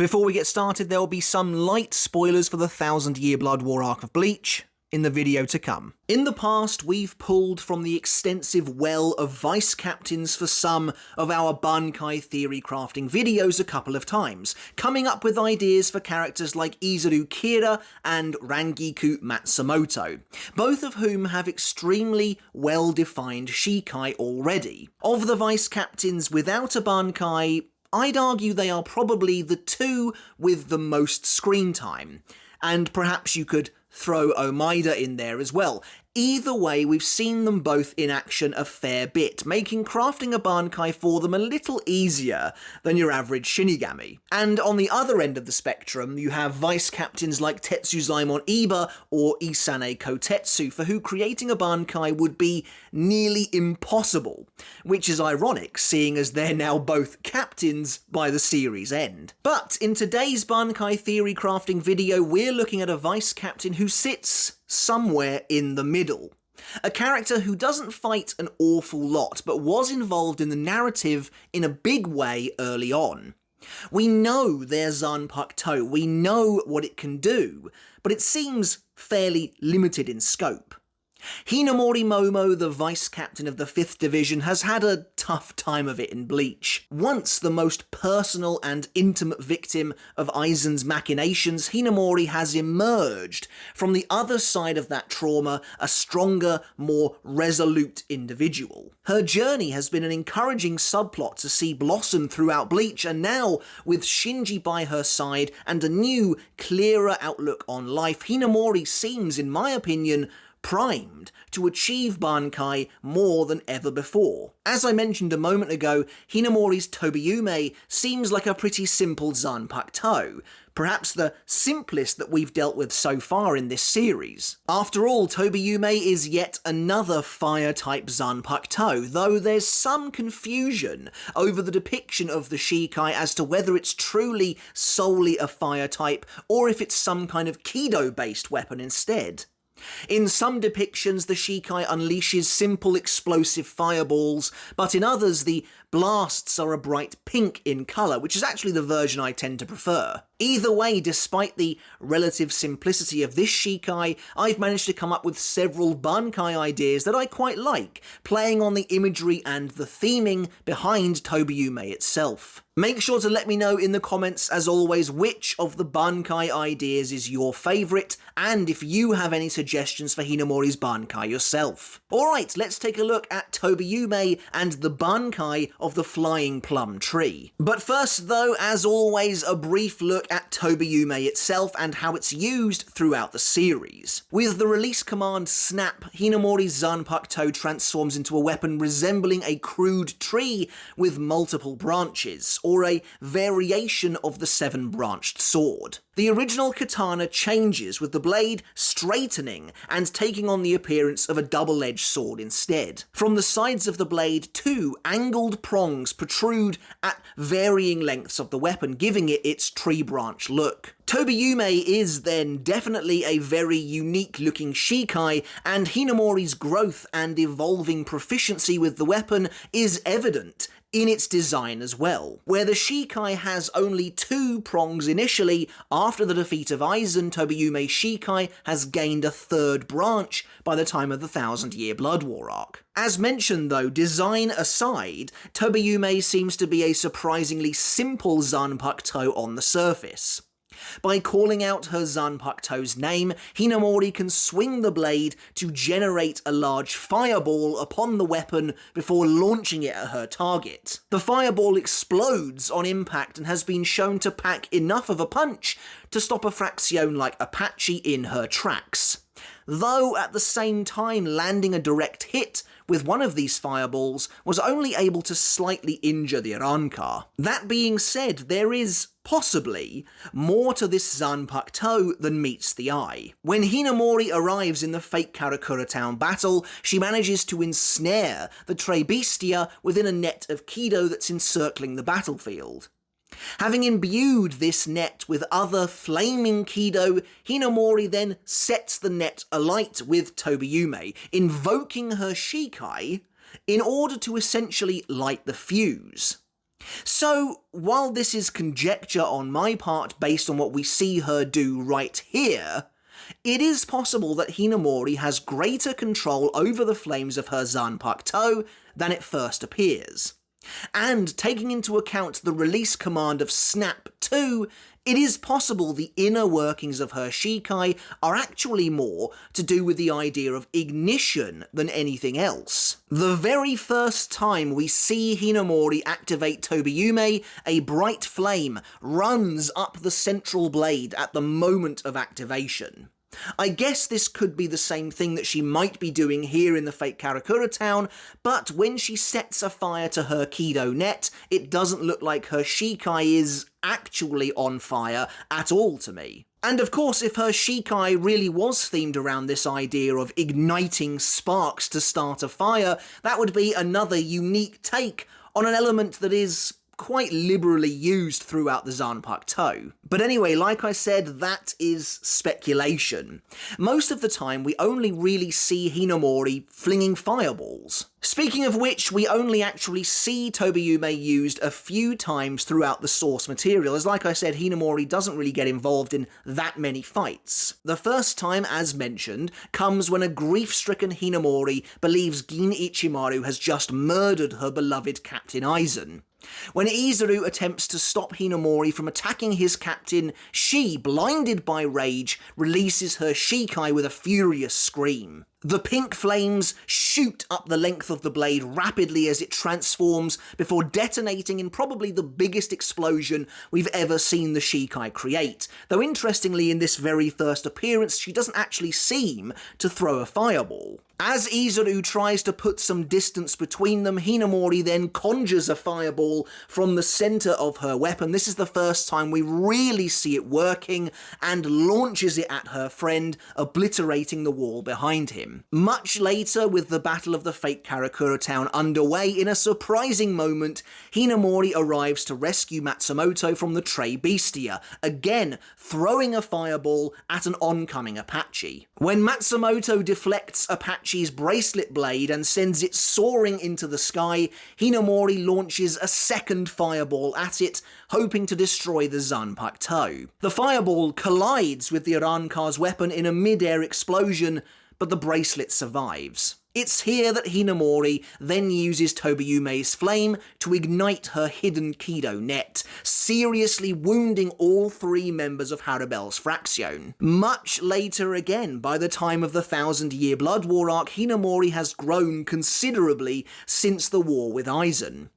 Before we get started, there will be some light spoilers for the 1000-Year Blood War arc of Bleach in the video to come. In the past, we've pulled from the extensive well of vice captains for some of our Bankai theory crafting videos a couple of times, coming up with ideas for characters like Izuru Kira and Rangiku Matsumoto, both of whom have extremely well-defined shikai already. Of the vice captains without a Bankai, I'd argue they are probably the two with the most screen time, and perhaps you could throw Omaida in there as well. Either way, we've seen them both in action a fair bit, making crafting a Bankai for them a little easier than your average Shinigami. And on the other end of the spectrum, you have vice captains like Tetsuzaimon Iba or Isane Kotetsu, for who creating a Bankai would be nearly impossible, which is ironic, seeing as they're now both captains by the series' end. But in today's Bankai theory crafting video, we're looking at a vice captain who sits somewhere in the middle. A character who doesn't fight an awful lot, but was involved in the narrative in a big way early on. We know their Zanpakutō, we know what it can do, but it seems fairly limited in scope. Hinamori Momo, the vice captain of the 5th Division, has had a tough time of it in Bleach. Once the most personal and intimate victim of Aizen's machinations, Hinamori has emerged from the other side of that trauma a stronger, more resolute individual. Her journey has been an encouraging subplot to see blossom throughout Bleach, and now, with Shinji by her side and a new, clearer outlook on life, Hinamori seems, in my opinion, primed to achieve Bankai more than ever before. As I mentioned a moment ago, Hinamori's Tobiume seems like a pretty simple Zanpakutō, perhaps the simplest that we've dealt with so far in this series. After all, Tobiume is yet another fire-type Zanpakutō, though there's some confusion over the depiction of the Shikai as to whether it's truly solely a fire type or if it's some kind of Kido-based weapon instead. In some depictions, the Shikai unleashes simple explosive fireballs, but in others the blasts are a bright pink in colour, which is actually the version I tend to prefer. Either way, despite the relative simplicity of this Shikai, I've managed to come up with several Bankai ideas that I quite like, playing on the imagery and the theming behind Tobiume itself. Make sure to let me know in the comments, as always, which of the Bankai ideas is your favourite, and if you have any suggestions for Hinamori's Bankai yourself. Alright, let's take a look at Tobiume and the Bankai of the Flying Plum Tree. But first though, as always, a brief look at Tobiume itself and how it's used throughout the series. With the release command Snap, Hinamori's Zanpakutō transforms into a weapon resembling a crude tree with multiple branches, or a variation of the 7-branched sword. The original katana changes, with the blade straightening and taking on the appearance of a double-edged sword instead. From the sides of the blade, 2 angled prongs protrude at varying lengths of the weapon, giving it its tree-branch look. Tobiume is then definitely a very unique-looking Shikai, and Hinamori's growth and evolving proficiency with the weapon is evident in its design as well, where the Shikai has only 2 prongs initially. After the defeat of Aizen, Tobiume Shikai has gained a 3rd branch by the time of the 1000-Year Blood War arc. As mentioned though, design aside, Tobiume seems to be a surprisingly simple Zanpakutō on the surface. By calling out her Zanpakutō's name, Hinamori can swing the blade to generate a large fireball upon the weapon before launching it at her target. The fireball explodes on impact and has been shown to pack enough of a punch to stop a Fraction like Apache in her tracks, though at the same time landing a direct hit with one of these fireballs was only able to slightly injure the Ranka. That being said, there is possibly more to this Zanpakutō than meets the eye. When Hinamori arrives in the fake Karakura Town battle, she manages to ensnare the Trebistia within a net of Kido that's encircling the battlefield. Having imbued this net with other flaming Kido, Hinamori then sets the net alight with Tobiume, invoking her Shikai in order to essentially light the fuse. So, while this is conjecture on my part based on what we see her do right here, it is possible that Hinamori has greater control over the flames of her Zanpakutō than it first appears. And taking into account the release command of Snap 2, it is possible the inner workings of her Shikai are actually more to do with the idea of ignition than anything else. The very first time we see Hinamori activate Tobiume, a bright flame runs up the central blade at the moment of activation. I guess this could be the same thing that she might be doing here in the fake Karakura town, but when she sets a fire to her Kido net, it doesn't look like her Shikai is actually on fire at all to me. And of course, if her Shikai really was themed around this idea of igniting sparks to start a fire, that would be another unique take on an element that is quite liberally used throughout the Zanpakutō. But anyway, like I said, that is speculation. Most of the time, we only really see Hinamori flinging fireballs. Speaking of which, we only actually see Tobiume used a few times throughout the source material, as like I said, Hinamori doesn't really get involved in that many fights. The first time, as mentioned, comes when a grief-stricken Hinamori believes Gin Ichimaru has just murdered her beloved Captain Aizen. When Izuru attempts to stop Hinamori from attacking his captain, she, blinded by rage, releases her Shikai with a furious scream. The pink flames shoot up the length of the blade rapidly as it transforms before detonating in probably the biggest explosion we've ever seen the Shikai create, though interestingly in this very first appearance she doesn't actually seem to throw a fireball. As Izuru tries to put some distance between them, Hinamori then conjures a fireball from the centre of her weapon. This is the first time we really see it working, and launches it at her friend, obliterating the wall behind him. Much later, with the Battle of the Fake Karakura Town underway, in a surprising moment, Hinamori arrives to rescue Matsumoto from the Tre Bestia, again throwing a fireball at an oncoming Apache. When Matsumoto deflects Apache's bracelet blade and sends it soaring into the sky, Hinamori launches a second fireball at it, hoping to destroy the Zanpakutō. The fireball collides with the Arrancar's weapon in a mid-air explosion, but the bracelet survives. It's here that Hinamori then uses Tobiume's flame to ignite her hidden Kido net, seriously wounding all three members of Haribel's Fraction. Much later again, by the time of the 1000-Year Blood War arc, Hinamori has grown considerably since the war with Aizen.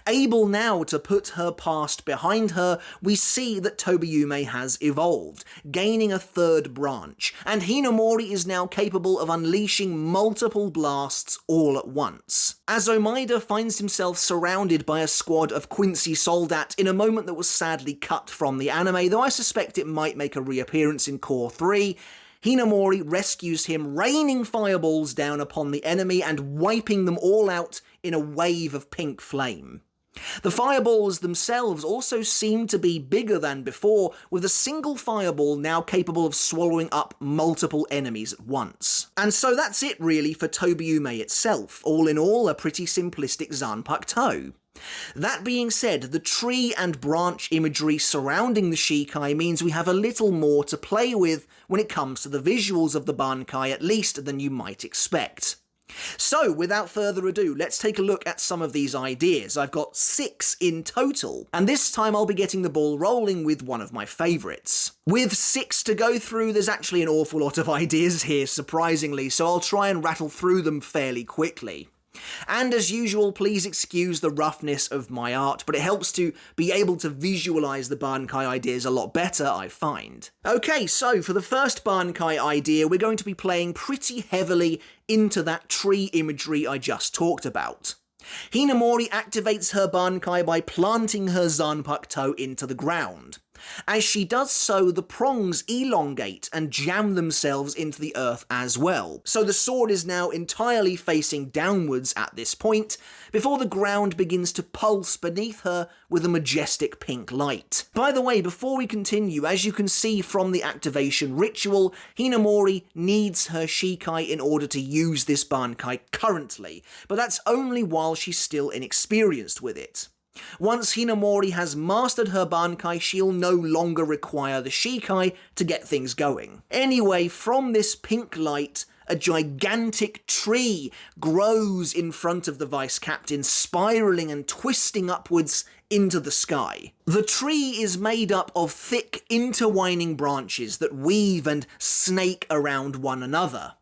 Able now to put her past behind her, we see that Tobiume has evolved, gaining a third branch, and Hinamori is now capable of unleashing multiple blasts all at once. As Omaida finds himself surrounded by a squad of Quincy Soldat in a moment that was sadly cut from the anime, though I suspect it might make a reappearance in Core 3, Hinamori rescues him, raining fireballs down upon the enemy and wiping them all out in a wave of pink flame. The fireballs themselves also seem to be bigger than before, with a single fireball now capable of swallowing up multiple enemies at once. And so that's it really for Tobiume itself, all in all a pretty simplistic Zanpakutō. That being said, the tree and branch imagery surrounding the Shikai means we have a little more to play with when it comes to the visuals of the Bankai, at least than you might expect. So, without further ado, let's take a look at some of these ideas. I've got 6 in total, and this time I'll be getting the ball rolling with one of my favourites. With 6 to go through, there's actually an awful lot of ideas here, surprisingly, so I'll try and rattle through them fairly quickly. And as usual, please excuse the roughness of my art, but it helps to be able to visualise the Bankai ideas a lot better, I find. Okay, so for the first Bankai idea, we're going to be playing pretty heavily into that tree imagery I just talked about. Hinamori activates her Bankai by planting her Zanpakutō into the ground. As she does so, the prongs elongate and jam themselves into the earth as well, so the sword is now entirely facing downwards at this point, before the ground begins to pulse beneath her with a majestic pink light. By the way, before we continue, as you can see from the activation ritual, Hinamori needs her Shikai in order to use this Bankai currently, but that's only while she's still inexperienced with it. Once Hinamori has mastered her Bankai, she'll no longer require the Shikai to get things going. Anyway, from this pink light, a gigantic tree grows in front of the vice captain, spiraling and twisting upwards into the sky. The tree is made up of thick, intertwining branches that weave and snake around one another.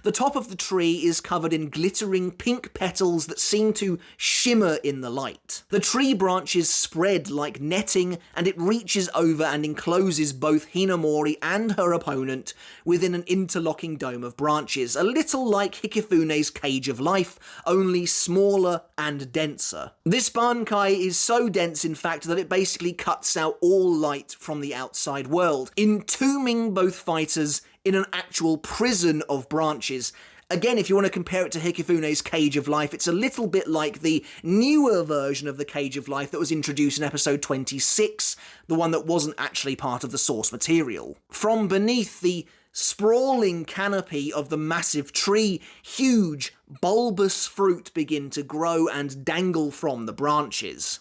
The top of the tree is covered in glittering pink petals that seem to shimmer in the light. The tree branches spread like netting, and it reaches over and encloses both Hinamori and her opponent within an interlocking dome of branches, a little like Hikifune's Cage of Life, only smaller and denser. This Bankai is so dense, in fact, that it basically cuts out all light from the outside world, entombing both fighters in an actual prison of branches. Again, if you want to compare it to Hikifune's Cage of Life, it's a little bit like the newer version of the Cage of Life that was introduced in episode 26, the one that wasn't actually part of the source material. From beneath the sprawling canopy of the massive tree, huge, bulbous fruit begin to grow and dangle from the branches.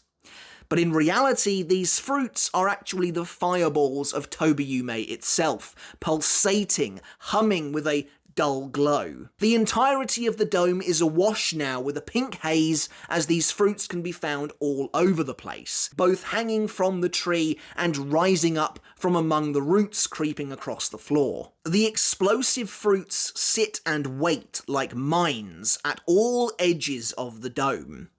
But in reality, these fruits are actually the fireballs of Tobiume itself, pulsating, humming with a dull glow. The entirety of the dome is awash now with a pink haze, as these fruits can be found all over the place, both hanging from the tree and rising up from among the roots creeping across the floor. The explosive fruits sit and wait like mines at all edges of the dome.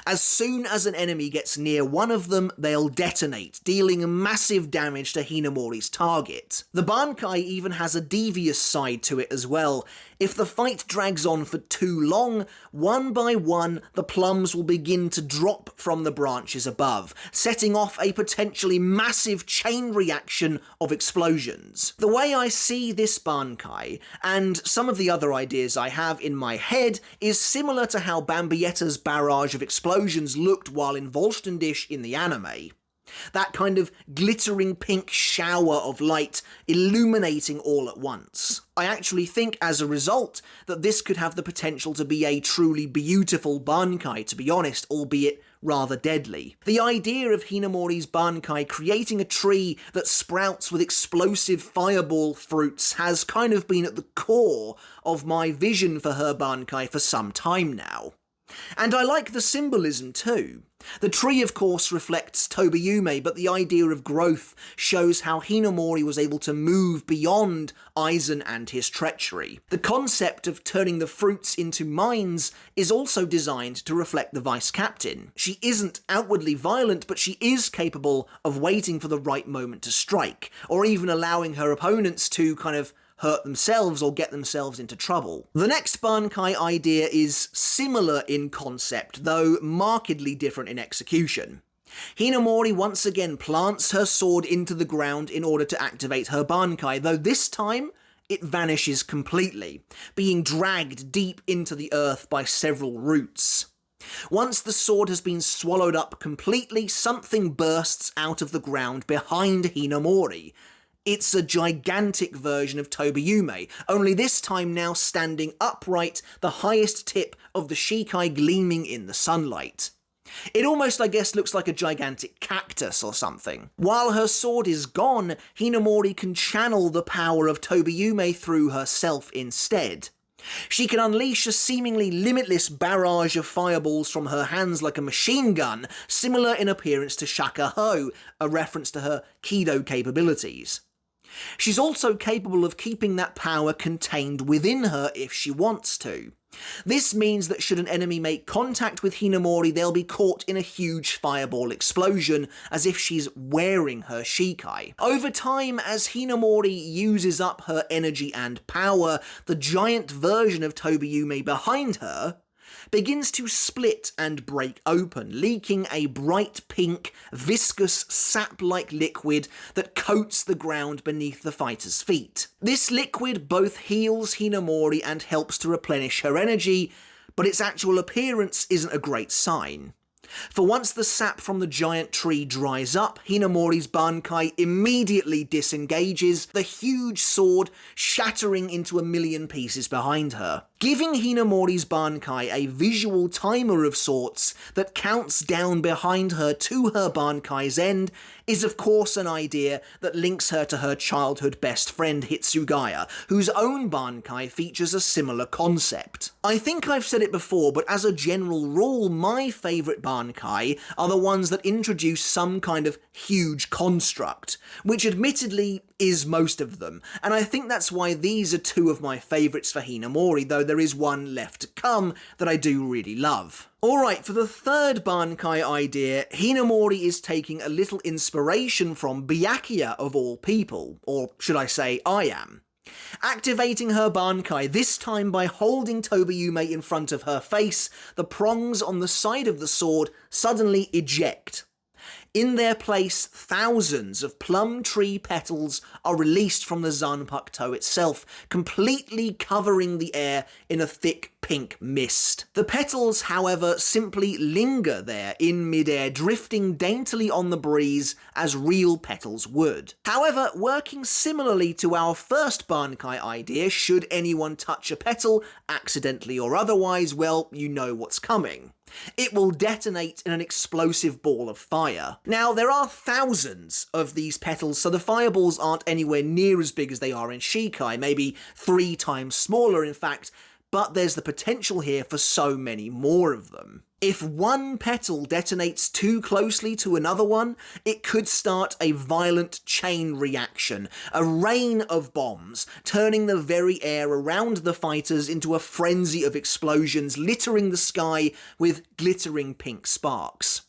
As soon as an enemy gets near one of them, they'll detonate, dealing massive damage to Hinamori's target. The Bankai even has a devious side to it as well. If the fight drags on for too long, one by one, the plums will begin to drop from the branches above, setting off a potentially massive chain reaction of explosions. The way I see this Bankai, and some of the other ideas I have in my head, is similar to how Bambietta's barrage of explosions looked while in Vollständisch in the anime. That kind of glittering pink shower of light illuminating all at once. I actually think as a result that this could have the potential to be a truly beautiful Bankai, to be honest, albeit rather deadly. The idea of Hinamori's Bankai creating a tree that sprouts with explosive fireball fruits has kind of been at the core of my vision for her Bankai for some time now. And I like the symbolism too. The tree, of course, reflects Tobiume, but the idea of growth shows how Hinamori was able to move beyond Aizen and his treachery. The concept of turning the fruits into mines is also designed to reflect the vice captain. She isn't outwardly violent, but she is capable of waiting for the right moment to strike, or even allowing her opponents to kind of hurt themselves or get themselves into trouble. The next Bankai idea is similar in concept, though markedly different in execution. Hinamori once again plants her sword into the ground in order to activate her Bankai, though this time it vanishes completely, being dragged deep into the earth by several roots. Once the sword has been swallowed up completely, something bursts out of the ground behind Hinamori. It's a gigantic version of Tobiume, only this time now standing upright, the highest tip of the Shikai gleaming in the sunlight. It almost, I guess, looks like a gigantic cactus or something. While her sword is gone, Hinamori can channel the power of Tobiume through herself instead. She can unleash a seemingly limitless barrage of fireballs from her hands like a machine gun, similar in appearance to Shaka Ho, a reference to her Kido capabilities. She's also capable of keeping that power contained within her if she wants to. This means that should an enemy make contact with Hinamori, they'll be caught in a huge fireball explosion, as if she's wearing her Shikai. Over time, as Hinamori uses up her energy and power, the giant version of Tobiume behind her begins to split and break open, leaking a bright pink, viscous, sap-like liquid that coats the ground beneath the fighter's feet. This liquid both heals Hinamori and helps to replenish her energy, but its actual appearance isn't a great sign. For once the sap from the giant tree dries up, Hinamori's Bankai immediately disengages, the huge sword shattering into a million pieces behind her. Giving Hinamori's Bankai a visual timer of sorts that counts down behind her to her Bankai's end is of course an idea that links her to her childhood best friend Hitsugaya, whose own Bankai features a similar concept. I think I've said it before, but as a general rule, my favourite Bankai are the ones that introduce some kind of huge construct, which admittedly is most of them, and I think that's why these are two of my favourites for Hinamori, though there is one left to come that I do really love. Alright, for the third Bankai idea, Hinamori is taking a little inspiration from Byakuya of all people, or should I say I am. Activating her Bankai, this time by holding Tobiume in front of her face, the prongs on the side of the sword suddenly eject. In their place, thousands of plum tree petals are released from the Zanpakutō itself, completely covering the air in a thick pink mist. The petals, however, simply linger there in midair, drifting daintily on the breeze as real petals would. However, working similarly to our first Bankai idea, should anyone touch a petal, accidentally or otherwise, well, you know what's coming. It will detonate in an explosive ball of fire. Now, there are thousands of these petals, so the fireballs aren't anywhere near as big as they are in Shikai, maybe 3 times smaller in fact, but there's the potential here for so many more of them. If one petal detonates too closely to another one, it could start a violent chain reaction, a rain of bombs, turning the very air around the fighters into a frenzy of explosions, littering the sky with glittering pink sparks.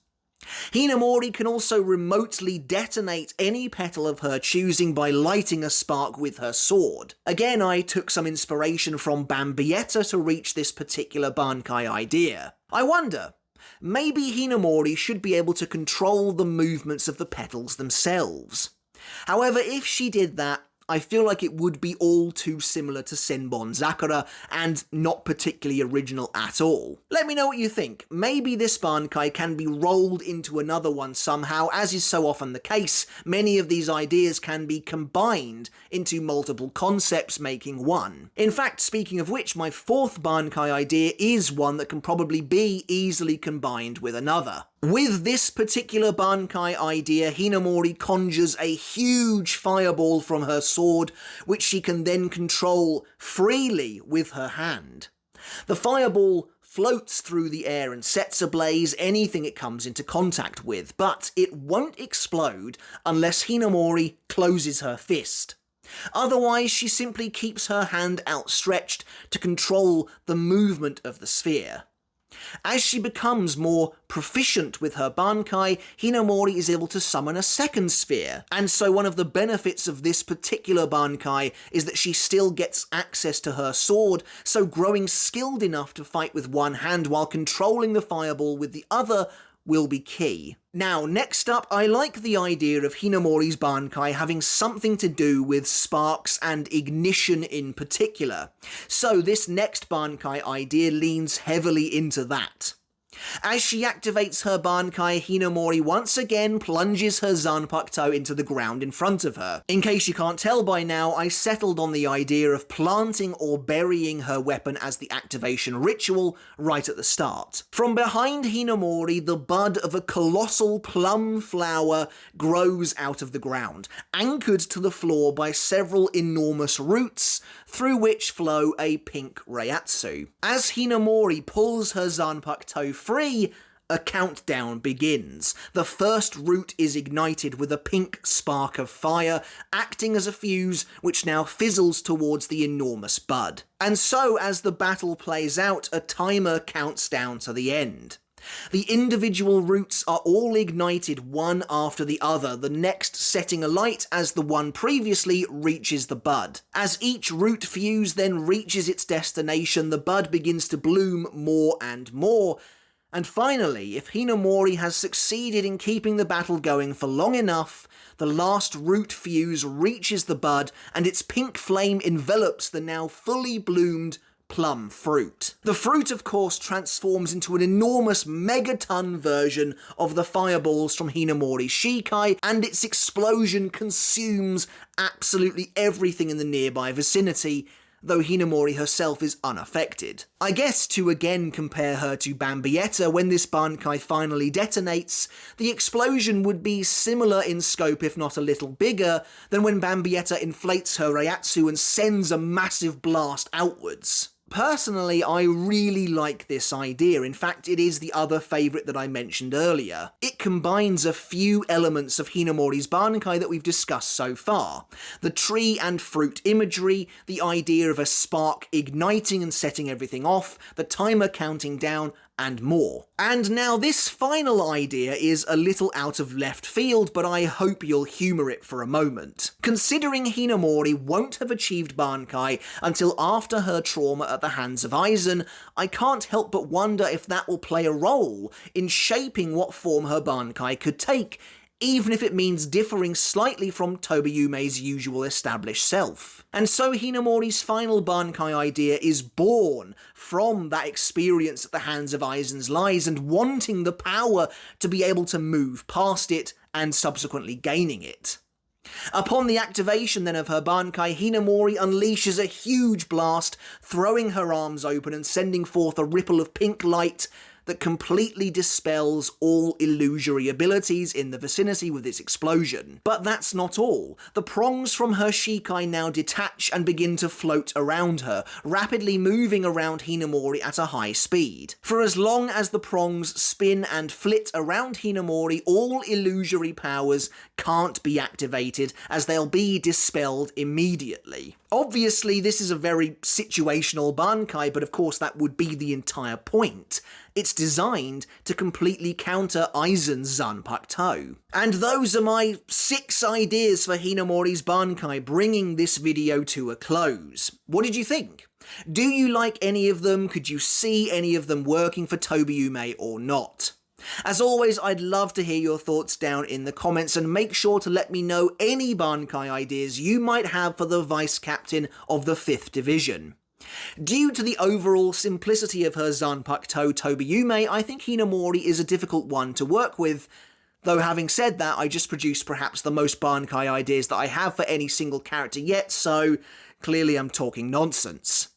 Hinamori can also remotely detonate any petal of her choosing by lighting a spark with her sword. Again, I took some inspiration from Bambietta to reach this particular Bankai idea. I wonder, maybe Hinamori should be able to control the movements of the petals themselves. However, if she did that, I feel like it would be all too similar to Senbon Zakura, and not particularly original at all. Let me know what you think. Maybe this Bankai can be rolled into another one somehow, as is so often the case. Many of these ideas can be combined into multiple concepts, making one. In fact, speaking of which, my fourth Bankai idea is one that can probably be easily combined with another. With this particular Bankai idea, Hinamori conjures a huge fireball from her sword, which she can then control freely with her hand. The fireball floats through the air and sets ablaze anything it comes into contact with, but it won't explode unless Hinamori closes her fist. Otherwise, she simply keeps her hand outstretched to control the movement of the sphere. As she becomes more proficient with her Bankai, Hinamori is able to summon a second sphere, and so one of the benefits of this particular Bankai is that she still gets access to her sword, so growing skilled enough to fight with one hand while controlling the fireball with the other will be key. Now, next up, I like the idea of Hinamori's Bankai having something to do with sparks and ignition in particular. So this next Bankai idea leans heavily into that. As she activates her Bankai, Hinamori once again plunges her Zanpakutō into the ground in front of her. In case you can't tell by now, I settled on the idea of planting or burying her weapon as the activation ritual right at the start. From behind Hinamori, the bud of a colossal plum flower grows out of the ground, anchored to the floor by several enormous roots, through which flow a pink reiatsu. As Hinamori pulls her Zanpakutō free, a countdown begins. The first root is ignited with a pink spark of fire, acting as a fuse which now fizzles towards the enormous bud. And so, as the battle plays out, a timer counts down to the end. The individual roots are all ignited one after the other, the next setting alight as the one previously reaches the bud. As each root fuse then reaches its destination, the bud begins to bloom more and more. And finally, if Hinamori has succeeded in keeping the battle going for long enough, the last root fuse reaches the bud and its pink flame envelops the now fully bloomed plum fruit. The fruit, of course, transforms into an enormous megaton version of the fireballs from Hinamori's Shikai, and its explosion consumes absolutely everything in the nearby vicinity, though Hinamori herself is unaffected. I guess to again compare her to Bambietta, when this Bankai finally detonates, the explosion would be similar in scope if not a little bigger than when Bambietta inflates her Reiatsu and sends a massive blast outwards. Personally, I really like this idea. In fact, it is the other favourite that I mentioned earlier. It combines a few elements of Hinamori's Bankai that we've discussed so far. The tree and fruit imagery, the idea of a spark igniting and setting everything off, the timer counting down, and more. And now this final idea is a little out of left field, but I hope you'll humour it for a moment. Considering Hinamori won't have achieved Bankai until after her trauma at the hands of Aizen, I can't help but wonder if that will play a role in shaping what form her Bankai could take, even if it means differing slightly from Tobiume's usual established self. And so Hinamori's final Bankai idea is born from that experience at the hands of Aizen's lies and wanting the power to be able to move past it and subsequently gaining it. Upon the activation then of her Bankai, Hinamori unleashes a huge blast, throwing her arms open and sending forth a ripple of pink light that completely dispels all illusory abilities in the vicinity with this explosion. But that's not all. The prongs from her Shikai now detach and begin to float around her, rapidly moving around Hinamori at a high speed. For as long as the prongs spin and flit around Hinamori, all illusory powers can't be activated, as they'll be dispelled immediately. Obviously, this is a very situational Bankai, but of course that would be the entire point. It's designed to completely counter Aizen's Zanpakutō. And those are my 6 ideas for Hinamori's Bankai, bringing this video to a close. What did you think? Do you like any of them? Could you see any of them working for Tobiume or not? As always, I'd love to hear your thoughts down in the comments, and make sure to let me know any Bankai ideas you might have for the Vice Captain of the 5th Division. Due to the overall simplicity of her Zanpakutō Tobiume, I think Hinamori is a difficult one to work with, though having said that, I just produced perhaps the most Bankai ideas that I have for any single character yet, so clearly I'm talking nonsense.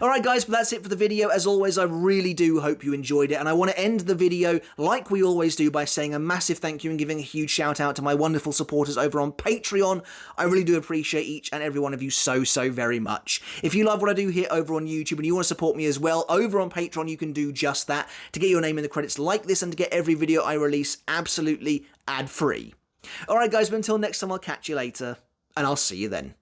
Alright guys, but that's it for the video. As always, I really do hope you enjoyed it, and I want to end the video like we always do by saying a massive thank you and giving a huge shout out to my wonderful supporters over on Patreon. I really do appreciate each and every one of you so very much. If you love what I do here over on YouTube and you want to support me as well, over on Patreon you can do just that to get your name in the credits like this and to get every video I release absolutely ad-free. Alright guys, but until next time, I'll catch you later, and I'll see you then.